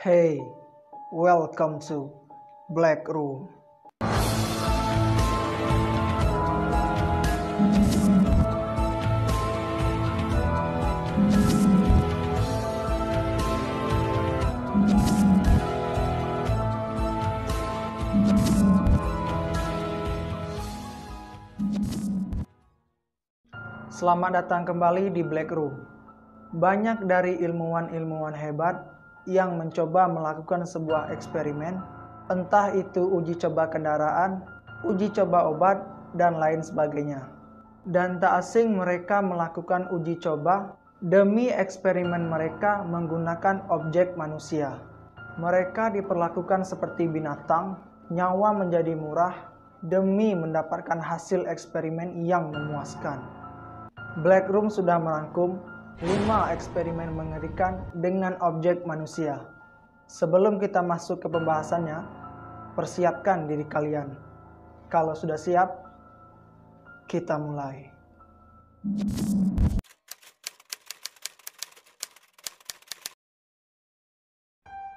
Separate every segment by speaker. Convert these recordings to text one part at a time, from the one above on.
Speaker 1: Hey, welcome to Black Room. Selamat datang kembali di Black Room. Banyak dari ilmuwan-ilmuwan hebat yang mencoba melakukan sebuah eksperimen, entah itu uji coba kendaraan, uji coba obat, dan lain sebagainya. Dan tak asing mereka melakukan uji coba demi eksperimen mereka menggunakan objek manusia. Mereka diperlakukan seperti binatang, nyawa menjadi murah demi mendapatkan hasil eksperimen yang memuaskan. Black Room sudah merangkum 5 eksperimen mengerikan dengan objek manusia. Sebelum kita masuk ke pembahasannya, persiapkan diri kalian. Kalau sudah siap, kita mulai.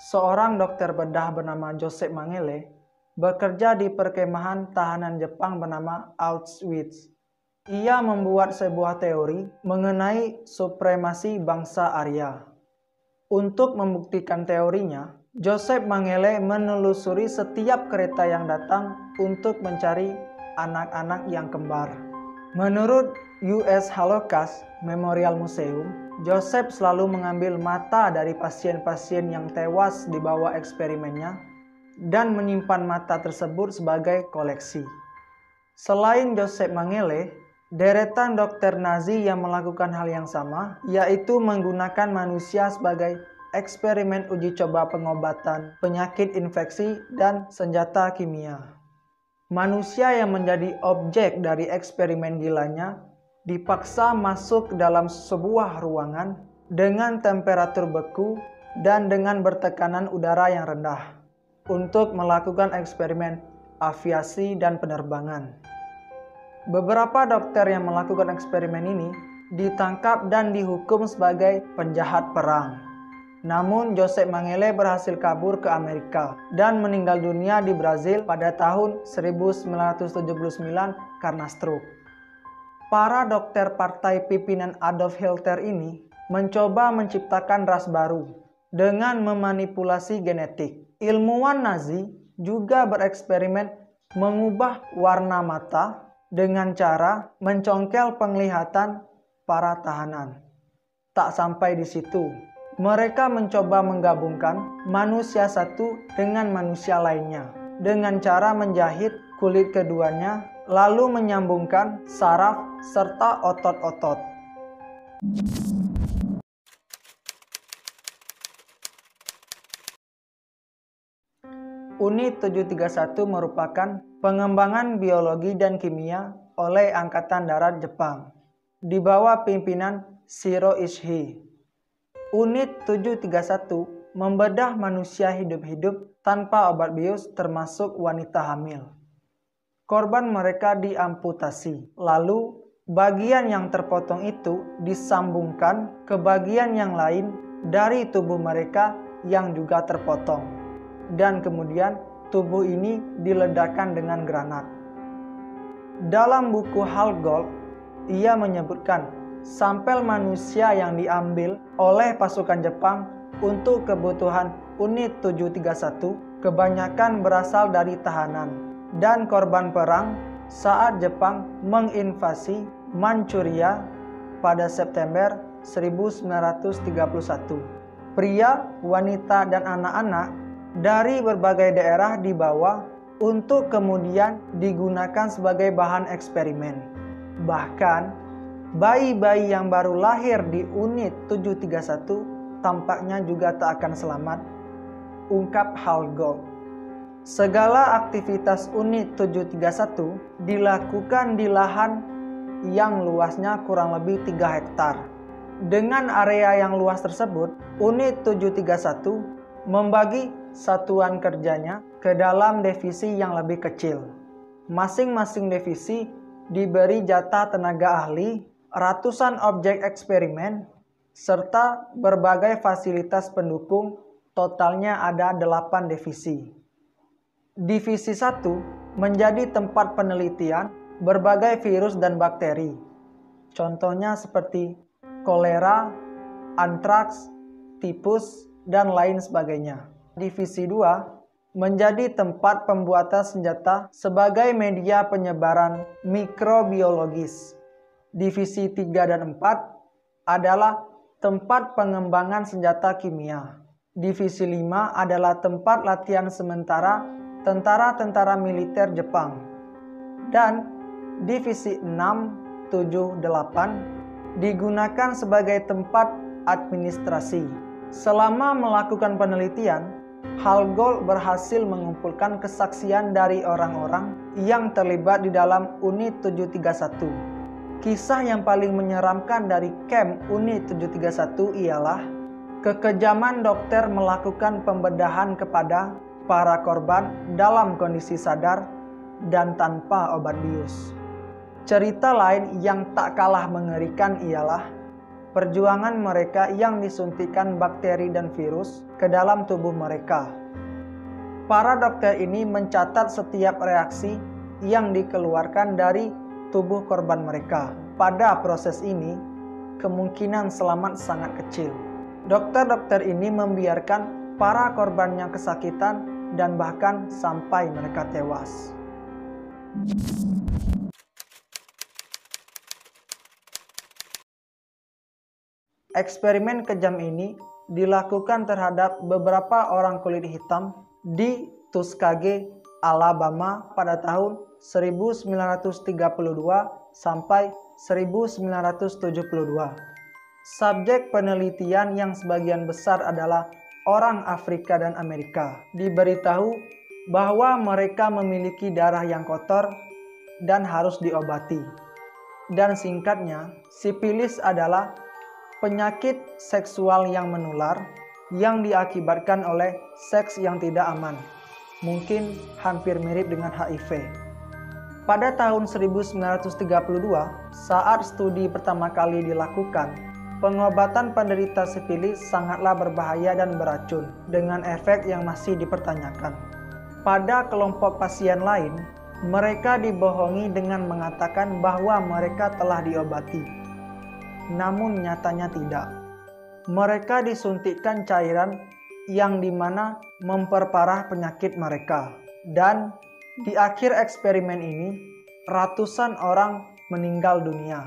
Speaker 1: Seorang dokter bedah bernama Joseph Mengele bekerja di perkemahan tahanan Jepang bernama Auschwitz. Ia membuat sebuah teori mengenai supremasi bangsa Arya. Untuk membuktikan teorinya, Joseph Mengele menelusuri setiap kereta yang datang untuk mencari anak-anak yang kembar. Menurut US Holocaust Memorial Museum, Joseph selalu mengambil mata dari pasien-pasien yang tewas di bawah eksperimennya dan menyimpan mata tersebut sebagai koleksi. Selain Joseph Mengele, deretan dokter Nazi yang melakukan hal yang sama, yaitu menggunakan manusia sebagai eksperimen uji coba pengobatan penyakit infeksi dan senjata kimia. Manusia yang menjadi objek dari eksperimen gilanya dipaksa masuk dalam sebuah ruangan dengan temperatur beku dan dengan bertekanan udara yang rendah untuk melakukan eksperimen aviasi dan penerbangan. Beberapa dokter yang melakukan eksperimen ini ditangkap dan dihukum sebagai penjahat perang. Namun Joseph Mengele berhasil kabur ke Amerika dan meninggal dunia di Brazil pada tahun 1979 karena stroke. Para dokter partai pimpinan Adolf Hitler ini mencoba menciptakan ras baru dengan memanipulasi genetik. Ilmuwan Nazi juga bereksperimen mengubah warna mata dengan cara mencongkel penglihatan para tahanan. Tak sampai di situ, mereka mencoba menggabungkan manusia satu dengan manusia lainnya dengan cara menjahit kulit keduanya lalu menyambungkan saraf serta otot-otot. Unit 731 merupakan pengembangan biologi dan kimia oleh Angkatan Darat Jepang di bawah pimpinan Shiro Ishii. Unit 731 membedah manusia hidup-hidup tanpa obat bius termasuk wanita hamil. Korban mereka diamputasi, lalu bagian yang terpotong itu disambungkan ke bagian yang lain dari tubuh mereka yang juga terpotong. Dan kemudian tubuh ini diledakkan dengan granat. Dalam buku Halgold, ia menyebutkan sampel manusia yang diambil oleh pasukan Jepang untuk kebutuhan Unit 731 kebanyakan berasal dari tahanan dan korban perang saat Jepang menginvasi Manchuria pada September 1931. Pria, wanita, dan anak-anak dari berbagai daerah dibawa untuk kemudian digunakan sebagai bahan eksperimen. Bahkan, bayi-bayi yang baru lahir di Unit 731 tampaknya juga tak akan selamat, ungkap Halgold. Segala aktivitas Unit 731 dilakukan di lahan yang luasnya kurang lebih 3 hektar. Dengan area yang luas tersebut, Unit 731 membagi satuan kerjanya ke dalam divisi yang lebih kecil. Masing-masing divisi diberi jatah tenaga ahli, ratusan objek eksperimen, serta berbagai fasilitas pendukung Totalnya ada 8 divisi. Divisi 1 menjadi tempat penelitian berbagai virus dan bakteri. Contohnya seperti kolera, antraks, tipus, dan lain sebagainya. Divisi 2 menjadi tempat pembuatan senjata sebagai media penyebaran mikrobiologis. Divisi 3 dan 4 adalah tempat pengembangan senjata kimia. Divisi 5 adalah tempat latihan sementara tentara-tentara militer Jepang. Dan divisi 6, 7, 8 digunakan sebagai tempat administrasi. Selama melakukan penelitian, Hallgold berhasil mengumpulkan kesaksian dari orang-orang yang terlibat di dalam Unit 731. Kisah yang paling menyeramkan dari camp Unit 731 ialah kekejaman dokter melakukan pembedahan kepada para korban dalam kondisi sadar dan tanpa obat bius. Cerita lain yang tak kalah mengerikan ialah perjuangan mereka yang disuntikkan bakteri dan virus ke dalam tubuh mereka. Para dokter ini mencatat setiap reaksi yang dikeluarkan dari tubuh korban mereka. Pada proses ini, kemungkinan selamat sangat kecil. Dokter-dokter ini membiarkan para korbannya kesakitan dan bahkan sampai mereka tewas. Eksperimen kejam ini dilakukan terhadap beberapa orang kulit hitam di Tuskegee, Alabama pada tahun 1932 sampai 1972. Subjek penelitian yang sebagian besar adalah orang Afrika dan Amerika. Diberitahu bahwa mereka memiliki darah yang kotor dan harus diobati. Dan singkatnya, sifilis adalah penyakit seksual yang menular yang diakibatkan oleh seks yang tidak aman. Mungkin hampir mirip dengan HIV. Pada tahun 1932, saat studi pertama kali dilakukan, pengobatan penderita sifilis sangatlah berbahaya dan beracun dengan efek yang masih dipertanyakan. Pada kelompok pasien lain, mereka dibohongi dengan mengatakan bahwa mereka telah diobati. Namun nyatanya tidak. Mereka disuntikkan cairan yang dimana memperparah penyakit mereka. Dan di akhir eksperimen ini, ratusan orang meninggal dunia.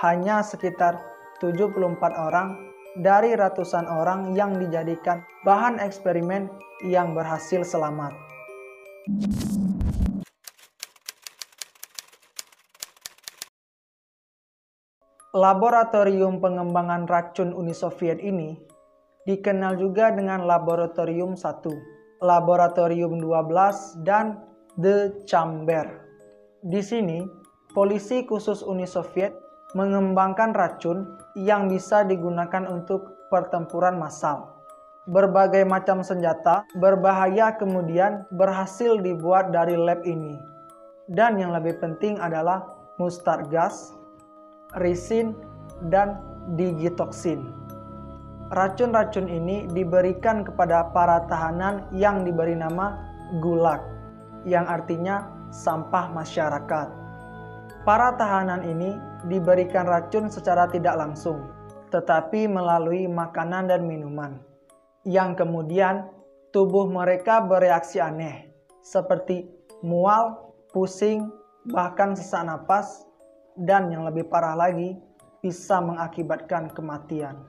Speaker 1: Hanya sekitar 74 orang dari ratusan orang yang dijadikan bahan eksperimen yang berhasil selamat. Laboratorium pengembangan racun Uni Soviet ini dikenal juga dengan Laboratorium 1, Laboratorium 12, dan The Chamber. Di sini, polisi khusus Uni Soviet mengembangkan racun yang bisa digunakan untuk pertempuran massal. Berbagai macam senjata berbahaya kemudian berhasil dibuat dari lab ini. Dan yang lebih penting adalah mustard gas, risin, dan digitoksin. Racun-racun ini diberikan kepada para tahanan yang diberi nama gulag, yang artinya sampah masyarakat. Para tahanan ini diberikan racun secara tidak langsung, tetapi melalui makanan dan minuman, yang kemudian tubuh mereka bereaksi aneh, seperti mual, pusing, bahkan sesak napas, dan yang lebih parah lagi, bisa mengakibatkan kematian.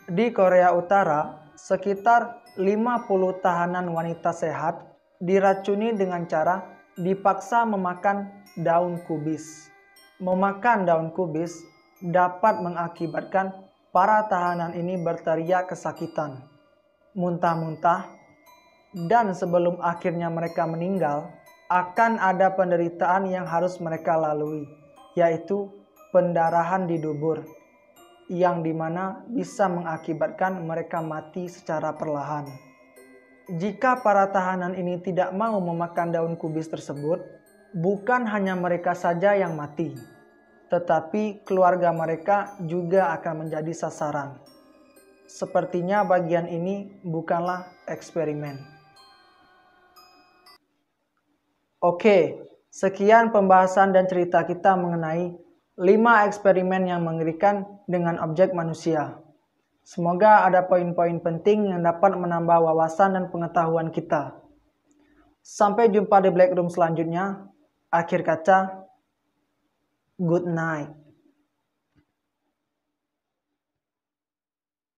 Speaker 1: Di Korea Utara, sekitar 50 tahanan wanita sehat diracuni dengan cara dipaksa memakan daun kubis. Memakan daun kubis dapat mengakibatkan para tahanan ini berteriak kesakitan, muntah-muntah, dan sebelum akhirnya mereka meninggal, akan ada penderitaan yang harus mereka lalui, yaitu pendarahan di dubur, yang dimana bisa mengakibatkan mereka mati secara perlahan. Jika para tahanan ini tidak mau memakan daun kubis tersebut, bukan hanya mereka saja yang mati, tetapi keluarga mereka juga akan menjadi sasaran. Sepertinya bagian ini bukanlah eksperimen. Oke, sekian pembahasan dan cerita kita mengenai 5 eksperimen yang mengerikan dengan objek manusia. Semoga ada poin-poin penting yang dapat menambah wawasan dan pengetahuan kita. Sampai jumpa di Black Room selanjutnya. Akhir kata, good night.